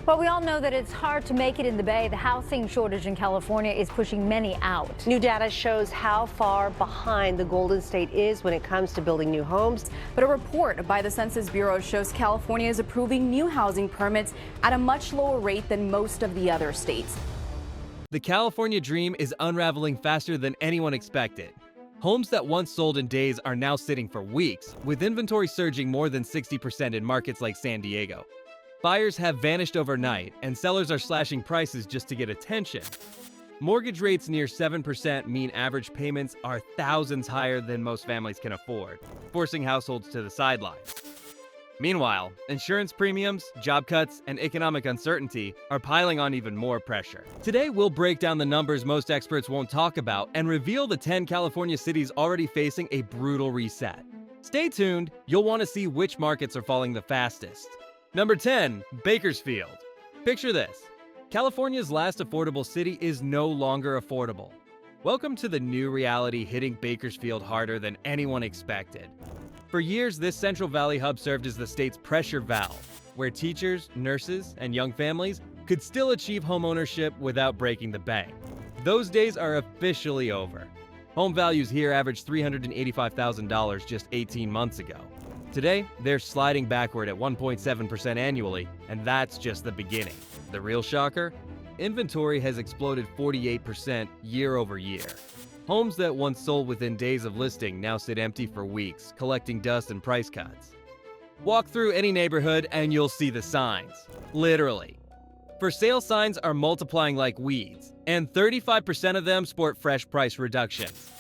Well, we all know that it's hard to make it in the Bay. The housing shortage in California is pushing many out. New data shows how far behind the Golden State is when it comes to building new homes. But a report by the Census Bureau shows California is approving new housing permits at a much lower rate than most of the other states. The California dream is unraveling faster than anyone expected. Homes that once sold in days are now sitting for weeks, with inventory surging more than 60% in markets like San Diego. Buyers have vanished overnight, and sellers are slashing prices just to get attention. Mortgage rates near 7% mean average payments are thousands higher than most families can afford, forcing households to the sidelines. Meanwhile, insurance premiums, job cuts, and economic uncertainty are piling on even more pressure. Today, we'll break down the numbers most experts won't talk about and reveal the 10 California cities already facing a brutal reset. Stay tuned, you'll want to see which markets are falling the fastest. Number 10, Bakersfield. Picture this. California's last affordable city is no longer affordable. Welcome to the new reality hitting Bakersfield harder than anyone expected. For years, this Central Valley hub served as the state's pressure valve, where teachers, nurses, and young families could still achieve homeownership without breaking the bank. Those days are officially over. Home values here averaged $385,000 just 18 months ago. Today, they're sliding backward at 1.7% annually, and that's just the beginning. The real shocker? Inventory has exploded 48% year over year. Homes that once sold within days of listing now sit empty for weeks, collecting dust and price cuts. Walk through any neighborhood and you'll see the signs. Literally. For sale signs are multiplying like weeds, and 35% of them sport fresh price reductions.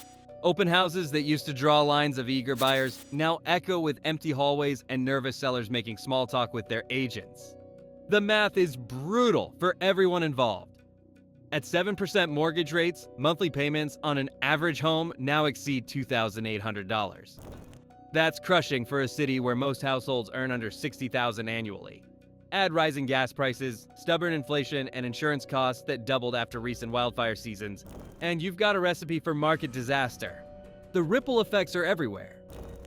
Open houses that used to draw lines of eager buyers now echo with empty hallways and nervous sellers making small talk with their agents. The math is brutal for everyone involved. At 7% mortgage rates, monthly payments on an average home now exceed $2,800. That's crushing for a city where most households earn under $60,000 annually. Add rising gas prices, stubborn inflation, and insurance costs that doubled after recent wildfire seasons, and you've got a recipe for market disaster. The ripple effects are everywhere.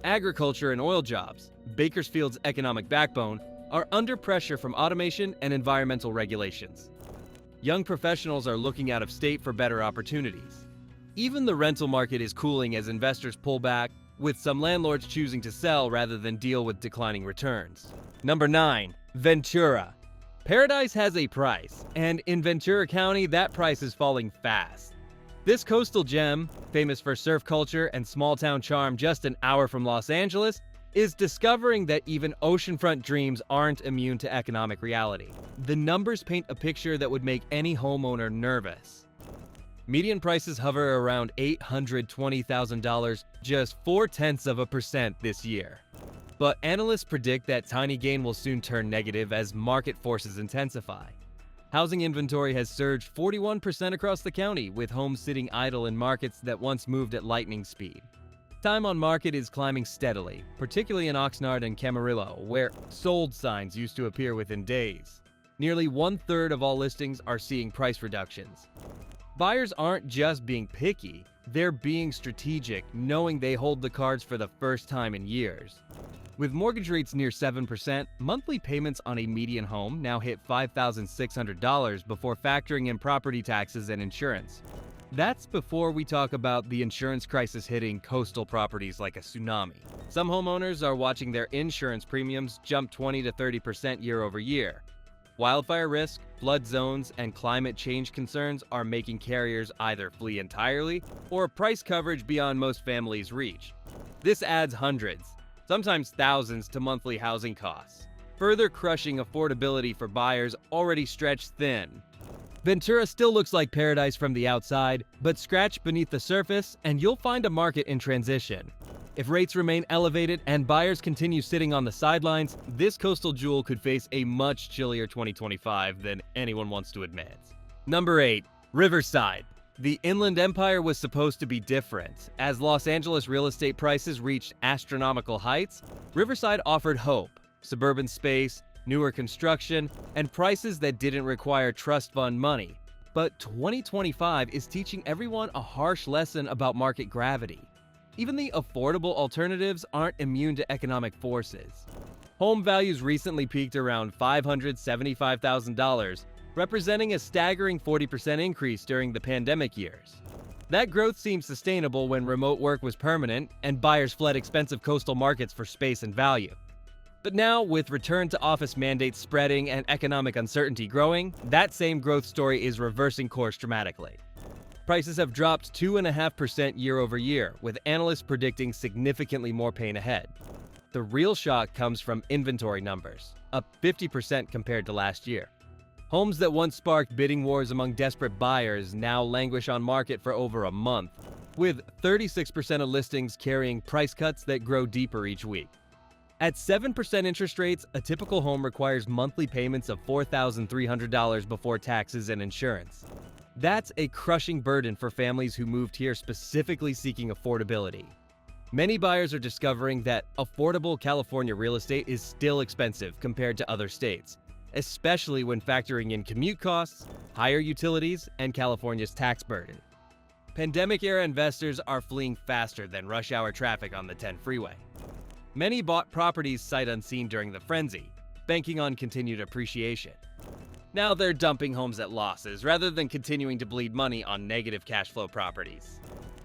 Agriculture and oil jobs, Bakersfield's economic backbone, are under pressure from automation and environmental regulations. Young professionals are looking out of state for better opportunities. Even the rental market is cooling as investors pull back, with some landlords choosing to sell rather than deal with declining returns. Number 9, Ventura. Paradise has a price, and in Ventura County, that price is falling fast. This coastal gem, famous for surf culture and small-town charm just an hour from Los Angeles, is discovering that even oceanfront dreams aren't immune to economic reality. The numbers paint a picture that would make any homeowner nervous. Median prices hover around $820,000, just 0.4% this year. But analysts predict that tiny gain will soon turn negative as market forces intensify. Housing inventory has surged 41% across the county, with homes sitting idle in markets that once moved at lightning speed. Time on market is climbing steadily, particularly in Oxnard and Camarillo, where sold signs used to appear within days. Nearly 1/3 of all listings are seeing price reductions. Buyers aren't just being picky, they're being strategic, knowing they hold the cards for the first time in years. With mortgage rates near 7%, monthly payments on a median home now hit $5,600 before factoring in property taxes and insurance. That's before we talk about the insurance crisis hitting coastal properties like a tsunami. Some homeowners are watching their insurance premiums jump 20 to 30% year over year. Wildfire risk, flood zones, and climate change concerns are making carriers either flee entirely or price coverage beyond most families' reach. This adds hundreds, sometimes thousands, to monthly housing costs, further crushing affordability for buyers already stretched thin. Ventura still looks like paradise from the outside, but scratch beneath the surface and you'll find a market in transition. If rates remain elevated and buyers continue sitting on the sidelines, this coastal jewel could face a much chillier 2025 than anyone wants to admit. Number 8, Riverside. The Inland Empire was supposed to be different. As Los Angeles real estate prices reached astronomical heights, Riverside offered hope, suburban space, newer construction, and prices that didn't require trust fund money. But 2025 is teaching everyone a harsh lesson about market gravity. Even the affordable alternatives aren't immune to economic forces. Home values recently peaked around $575,000, representing a staggering 40% increase during the pandemic years. That growth seemed sustainable when remote work was permanent and buyers fled expensive coastal markets for space and value. But now, with return-to-office mandates spreading and economic uncertainty growing, that same growth story is reversing course dramatically. Prices have dropped 2.5% year over year, with analysts predicting significantly more pain ahead. The real shock comes from inventory numbers, up 50% compared to last year. Homes that once sparked bidding wars among desperate buyers now languish on market for over a month, with 36% of listings carrying price cuts that grow deeper each week. At 7% interest rates, a typical home requires monthly payments of $4,300 before taxes and insurance. That's a crushing burden for families who moved here specifically seeking affordability. Many buyers are discovering that affordable California real estate is still expensive compared to other states, especially when factoring in commute costs, higher utilities, and California's tax burden. Pandemic-era investors are fleeing faster than rush hour traffic on the 10 freeway. Many bought properties sight unseen during the frenzy, banking on continued appreciation. Now they're dumping homes at losses rather than continuing to bleed money on negative cash flow properties.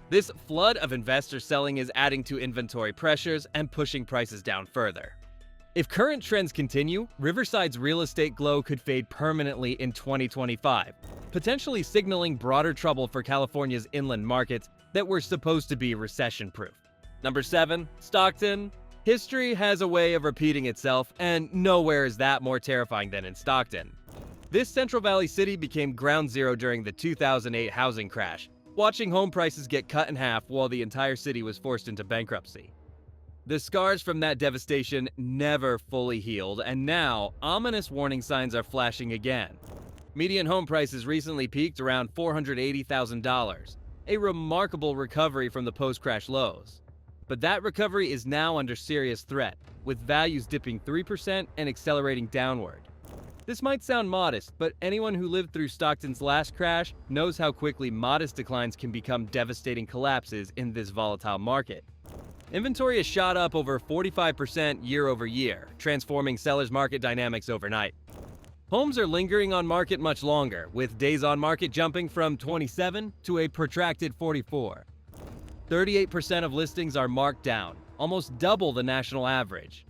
This flood of investor selling is adding to inventory pressures and pushing prices down further. If current trends continue, Riverside's real estate glow could fade permanently in 2025, potentially signaling broader trouble for California's inland markets that were supposed to be recession-proof. Number 7, Stockton. History has a way of repeating itself, and nowhere is that more terrifying than in Stockton. This Central Valley city became ground zero during the 2008 housing crash, watching home prices get cut in half while the entire city was forced into bankruptcy. The scars from that devastation never fully healed, and now ominous warning signs are flashing again. Median home prices recently peaked around $480,000, a remarkable recovery from the post-crash lows. But that recovery is now under serious threat, with values dipping 3% and accelerating downward. This might sound modest, but anyone who lived through Stockton's last crash knows how quickly modest declines can become devastating collapses in this volatile market. Inventory has shot up over 45% year over year, transforming sellers' market dynamics overnight. Homes are lingering on market much longer, with days on market jumping from 27 to a protracted 44. 38% of listings are marked down, almost double the national average.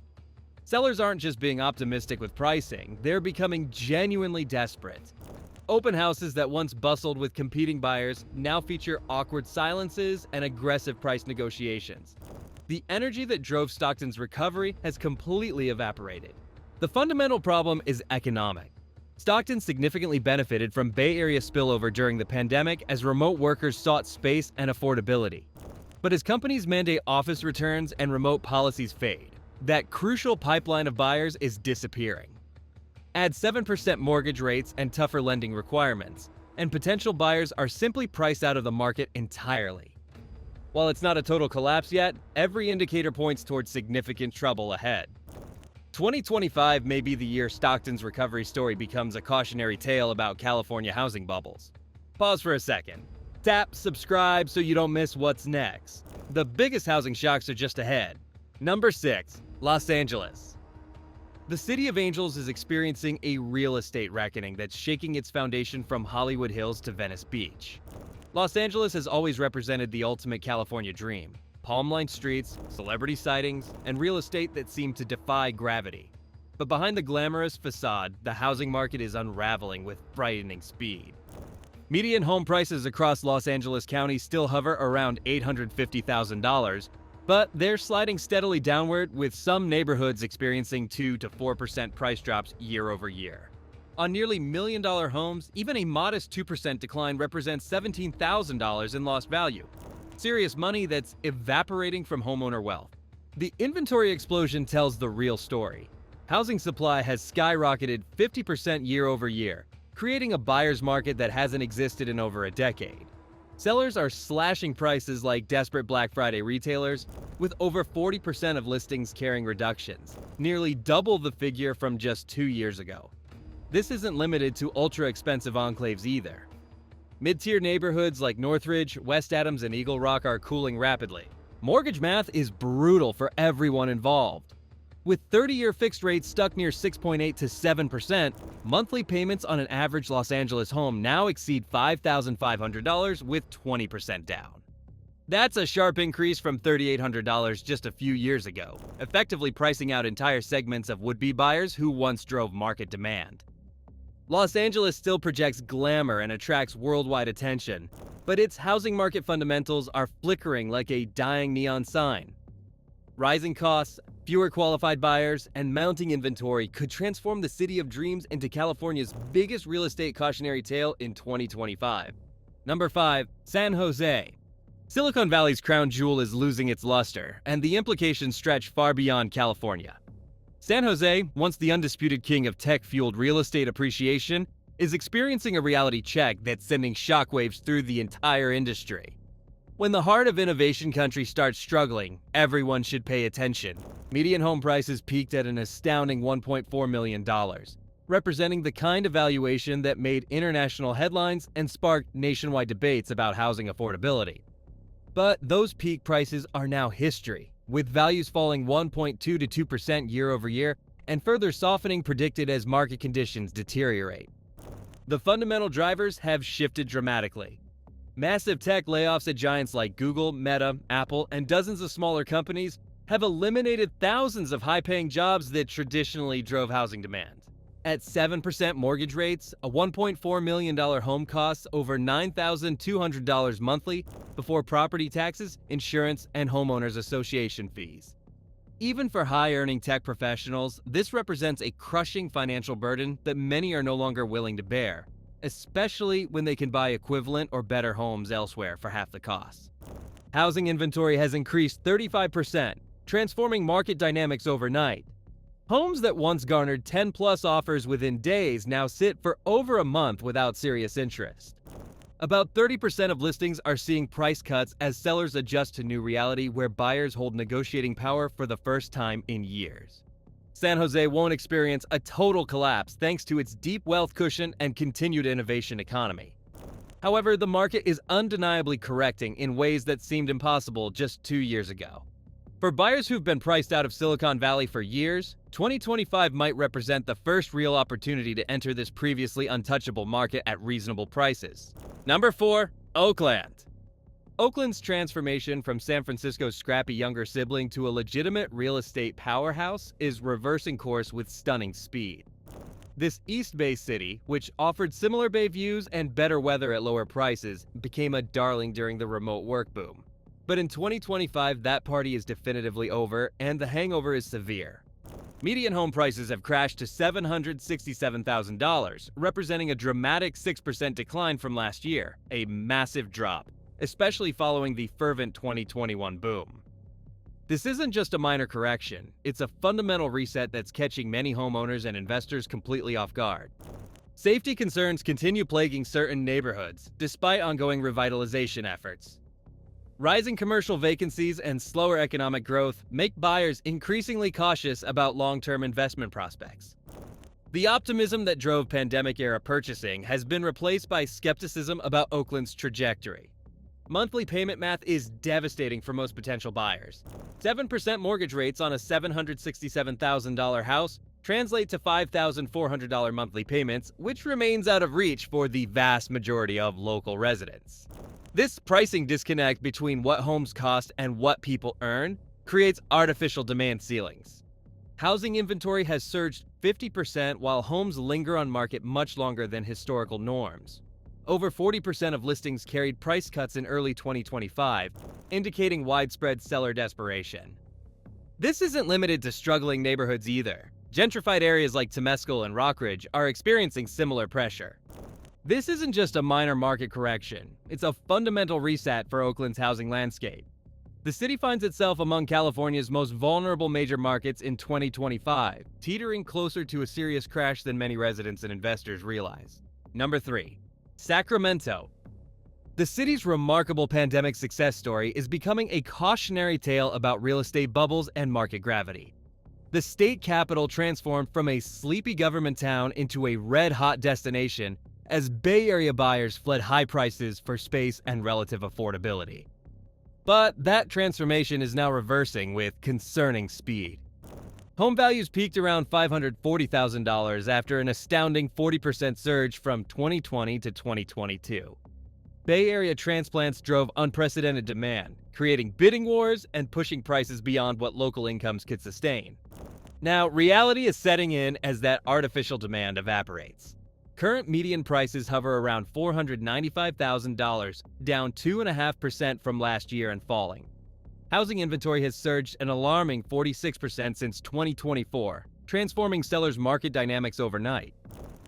Sellers aren't just being optimistic with pricing, they're becoming genuinely desperate. Open houses that once bustled with competing buyers now feature awkward silences and aggressive price negotiations. The energy that drove Stockton's recovery has completely evaporated. The fundamental problem is economic. Stockton significantly benefited from Bay Area spillover during the pandemic as remote workers sought space and affordability. But as companies mandate office returns and remote policies fade, that crucial pipeline of buyers is disappearing. Add 7% mortgage rates and tougher lending requirements, and potential buyers are simply priced out of the market entirely. While it's not a total collapse yet, every indicator points towards significant trouble ahead. 2025 may be the year Stockton's recovery story becomes a cautionary tale about California housing bubbles. Pause for a second. Tap subscribe so you don't miss what's next. The biggest housing shocks are just ahead. Number 6, Los Angeles. The City of Angels is experiencing a real estate reckoning that's shaking its foundation from Hollywood Hills to Venice Beach. Los Angeles has always represented the ultimate California dream. Palm-lined streets, celebrity sightings, and real estate that seem to defy gravity. But behind the glamorous facade, the housing market is unraveling with frightening speed. Median home prices across Los Angeles County still hover around $850,000, but they're sliding steadily downward, with some neighborhoods experiencing 2 to 4% price drops year over year. On nearly million-dollar homes, even a modest 2% decline represents $17,000 in lost value. Serious money that's evaporating from homeowner wealth. The inventory explosion tells the real story. Housing supply has skyrocketed 50% year over year, creating a buyer's market that hasn't existed in over a decade. Sellers are slashing prices like desperate Black Friday retailers, with over 40% of listings carrying reductions, nearly double the figure from just 2 years ago. This isn't limited to ultra-expensive enclaves either. Mid-tier neighborhoods like Northridge, West Adams, and Eagle Rock are cooling rapidly. Mortgage math is brutal for everyone involved. With 30-year fixed rates stuck near 6.8 to 7%, monthly payments on an average Los Angeles home now exceed $5,500 with 20% down. That's a sharp increase from $3,800 just a few years ago, effectively pricing out entire segments of would-be buyers who once drove market demand. Los Angeles still projects glamour and attracts worldwide attention, but its housing market fundamentals are flickering like a dying neon sign. Rising costs, fewer qualified buyers, and mounting inventory could transform the city of dreams into California's biggest real estate cautionary tale in 2025. Number 5. San Jose. Silicon Valley's crown jewel is losing its luster, and the implications stretch far beyond California. San Jose, once the undisputed king of tech-fueled real estate appreciation, is experiencing a reality check that's sending shockwaves through the entire industry. When the heart of innovation country starts struggling, everyone should pay attention. Median home prices peaked at an astounding $1.4 million, representing the kind of valuation that made international headlines and sparked nationwide debates about housing affordability. But those peak prices are now history, with values falling 1.2 to 2% year over year and further softening predicted as market conditions deteriorate. The fundamental drivers have shifted dramatically. Massive tech layoffs at giants like Google, Meta, Apple, and dozens of smaller companies have eliminated thousands of high-paying jobs that traditionally drove housing demand. At 7% mortgage rates, a $1.4 million home costs over $9,200 monthly before property taxes, insurance, and homeowners association fees. Even for high-earning tech professionals, this represents a crushing financial burden that many are no longer willing to bear, especially when they can buy equivalent or better homes elsewhere for half the cost. Housing inventory has increased 35%, transforming market dynamics overnight. Homes that once garnered 10-plus offers within days now sit for over a month without serious interest. About 30% of listings are seeing price cuts as sellers adjust to new reality where buyers hold negotiating power for the first time in years. San Jose won't experience a total collapse thanks to its deep wealth cushion and continued innovation economy. However, the market is undeniably correcting in ways that seemed impossible just 2 years ago. For buyers who've been priced out of Silicon Valley for years, 2025 might represent the first real opportunity to enter this previously untouchable market at reasonable prices. Number 4. Oakland. Oakland's transformation from San Francisco's scrappy younger sibling to a legitimate real estate powerhouse is reversing course with stunning speed. This East Bay city, which offered similar bay views and better weather at lower prices, became a darling during the remote work boom. But in 2025, that party is definitively over, and the hangover is severe. Median home prices have crashed to $767,000, representing a dramatic 6% decline from last year, a massive drop, especially following the fervent 2021 boom. This isn't just a minor correction, it's a fundamental reset that's catching many homeowners and investors completely off guard. Safety concerns continue plaguing certain neighborhoods, despite ongoing revitalization efforts. Rising commercial vacancies and slower economic growth make buyers increasingly cautious about long-term investment prospects. The optimism that drove pandemic-era purchasing has been replaced by skepticism about Oakland's trajectory. Monthly payment math is devastating for most potential buyers. 7% mortgage rates on a $767,000 house translate to $5,400 monthly payments, which remains out of reach for the vast majority of local residents. This pricing disconnect between what homes cost and what people earn creates artificial demand ceilings. Housing inventory has surged 50% while homes linger on market much longer than historical norms. Over 40% of listings carried price cuts in early 2025, indicating widespread seller desperation. This isn't limited to struggling neighborhoods either. Gentrified areas like Temescal and Rockridge are experiencing similar pressure. This isn't just a minor market correction, it's a fundamental reset for Oakland's housing landscape. The city finds itself among California's most vulnerable major markets in 2025, teetering closer to a serious crash than many residents and investors realize. Number 3. Sacramento. The city's remarkable pandemic success story is becoming a cautionary tale about real estate bubbles and market gravity. The state capital transformed from a sleepy government town into a red-hot destination as Bay Area buyers fled high prices for space and relative affordability. But that transformation is now reversing with concerning speed. Home values peaked around $540,000 after an astounding 40% surge from 2020 to 2022. Bay Area transplants drove unprecedented demand, creating bidding wars and pushing prices beyond what local incomes could sustain. Now, reality is setting in as that artificial demand evaporates. Current median prices hover around $495,000, down 2.5% from last year and falling. Housing inventory has surged an alarming 46% since 2024, transforming sellers' market dynamics overnight.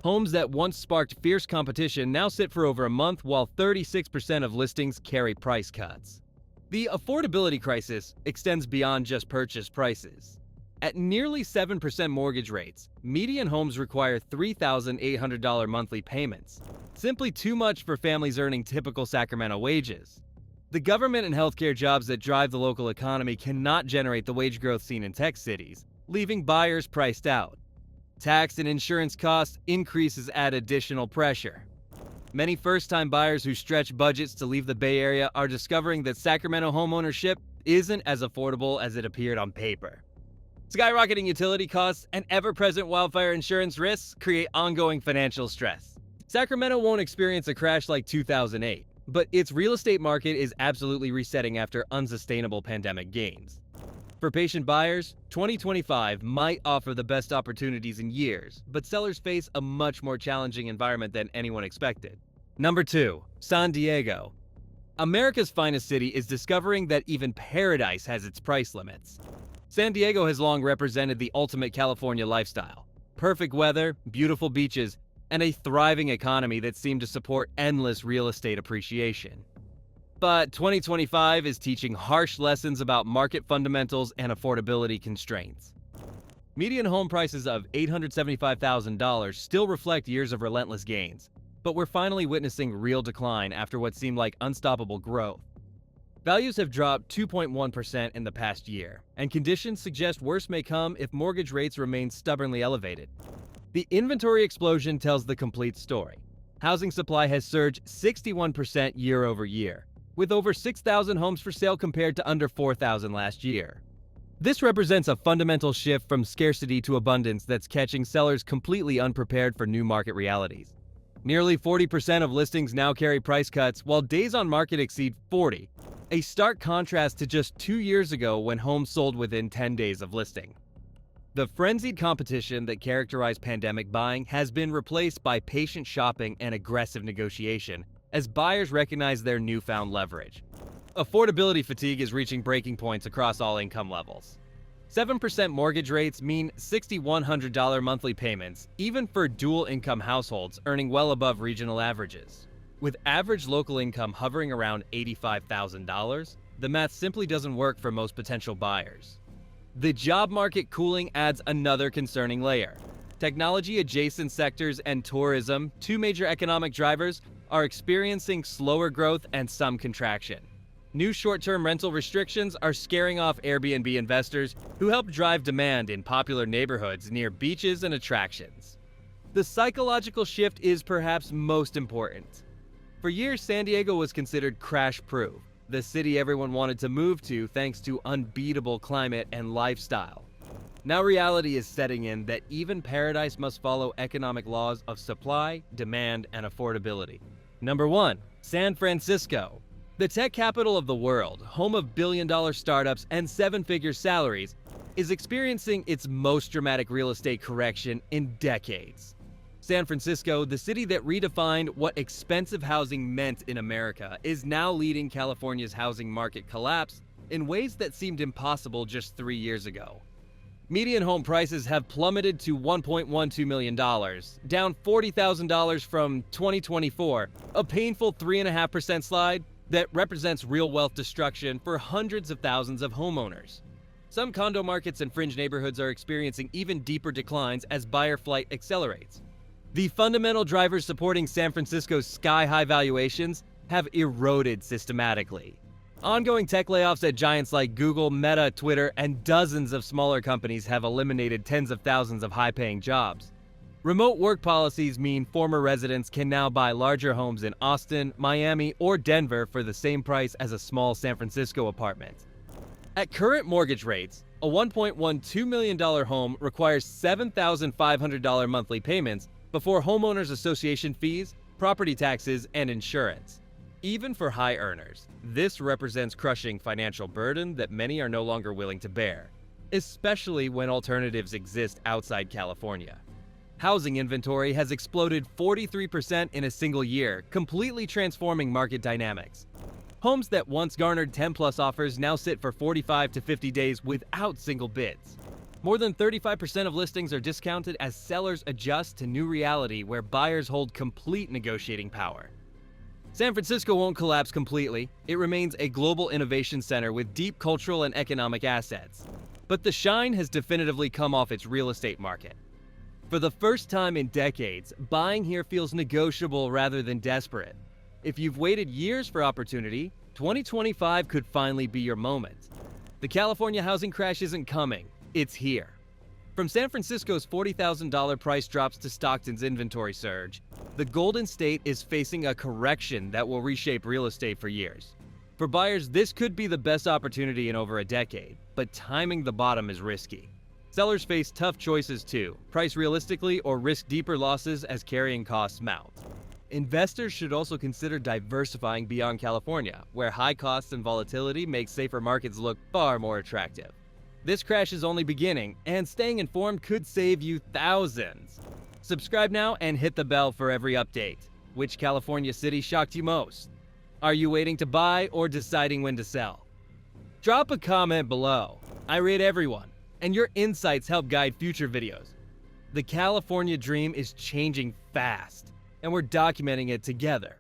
Homes that once sparked fierce competition now sit for over a month, while 36% of listings carry price cuts. The affordability crisis extends beyond just purchase prices. At nearly 7% mortgage rates, median homes require $3,800 monthly payments, simply too much for families earning typical Sacramento wages. The government and healthcare jobs that drive the local economy cannot generate the wage growth seen in tech cities, leaving buyers priced out. Tax and insurance cost increases add additional pressure. Many first-time buyers who stretch budgets to leave the Bay Area are discovering that Sacramento homeownership isn't as affordable as it appeared on paper. Skyrocketing utility costs and ever-present wildfire insurance risks create ongoing financial stress. Sacramento won't experience a crash like 2008, but its real estate market is absolutely resetting after unsustainable pandemic gains. For patient buyers, 2025 might offer the best opportunities in years, but sellers face a much more challenging environment than anyone expected. Number 2. San Diego. America's finest city is discovering that even paradise has its price limits. San Diego has long represented the ultimate California lifestyle. Perfect weather, beautiful beaches, and a thriving economy that seemed to support endless real estate appreciation. But 2025 is teaching harsh lessons about market fundamentals and affordability constraints. Median home prices of $875,000 still reflect years of relentless gains, but we're finally witnessing real decline after what seemed like unstoppable growth. Values have dropped 2.1% in the past year, and conditions suggest worse may come if mortgage rates remain stubbornly elevated. The inventory explosion tells the complete story. Housing supply has surged 61% year over year, with over 6,000 homes for sale compared to under 4,000 last year. This represents a fundamental shift from scarcity to abundance that's catching sellers completely unprepared for new market realities. Nearly 40% of listings now carry price cuts, while days on market exceed 40, a stark contrast to just 2 years ago when homes sold within 10 days of listing. The frenzied competition that characterized pandemic buying has been replaced by patient shopping and aggressive negotiation as buyers recognize their newfound leverage. Affordability fatigue is reaching breaking points across all income levels. 7% mortgage rates mean $6,100 monthly payments, even for dual-income households earning well above regional averages. With average local income hovering around $85,000, the math simply doesn't work for most potential buyers. The job market cooling adds another concerning layer. Technology-adjacent sectors and tourism, two major economic drivers, are experiencing slower growth and some contraction. New short-term rental restrictions are scaring off Airbnb investors who help drive demand in popular neighborhoods near beaches and attractions. The psychological shift is perhaps most important. For years, San Diego was considered crash-proof, the city everyone wanted to move to thanks to unbeatable climate and lifestyle. Now reality is setting in that even paradise must follow economic laws of supply, demand, and affordability. Number 1. San Francisco. The tech capital of the world, home of billion-dollar startups and seven-figure salaries, is experiencing its most dramatic real estate correction in decades. San Francisco, the city that redefined what expensive housing meant in America, is now leading California's housing market collapse in ways that seemed impossible just 3 years ago. Median home prices have plummeted to $1.12 million, down $40,000 from 2024, a painful 3.5% slide that represents real wealth destruction for hundreds of thousands of homeowners. Some condo markets and fringe neighborhoods are experiencing even deeper declines as buyer flight accelerates. The fundamental drivers supporting San Francisco's sky-high valuations have eroded systematically. Ongoing tech layoffs at giants like Google, Meta, Twitter, and dozens of smaller companies have eliminated tens of thousands of high-paying jobs. Remote work policies mean former residents can now buy larger homes in Austin, Miami, or Denver for the same price as a small San Francisco apartment. At current mortgage rates, A $1.12 million home requires $7,500 monthly payments before homeowners association fees, property taxes, and insurance. Even for high earners, this represents crushing financial burden that many are no longer willing to bear, especially when alternatives exist outside California. Housing inventory has exploded 43% in a single year, completely transforming market dynamics. Homes that once garnered 10+ offers now sit for 45 to 50 days without single bids. More than 35% of listings are discounted as sellers adjust to new reality where buyers hold complete negotiating power. San Francisco won't collapse completely. It remains a global innovation center with deep cultural and economic assets. But the shine has definitively come off its real estate market. For the first time in decades, buying here feels negotiable rather than desperate. If you've waited years for opportunity, 2025 could finally be your moment. The California housing crash isn't coming, it's here. From San Francisco's $40,000 price drops to Stockton's inventory surge, the Golden State is facing a correction that will reshape real estate for years. For buyers, this could be the best opportunity in over a decade, but timing the bottom is risky. Sellers face tough choices too: price realistically or risk deeper losses as carrying costs mount. Investors should also consider diversifying beyond California, where high costs and volatility make safer markets look far more attractive. This crash is only beginning, and staying informed could save you thousands. Subscribe now and hit the bell for every update. Which California city shocked you most? Are you waiting to buy or deciding when to sell? Drop a comment below. I rate everyone, and your insights help guide future videos. The California dream is changing fast, and we're documenting it together.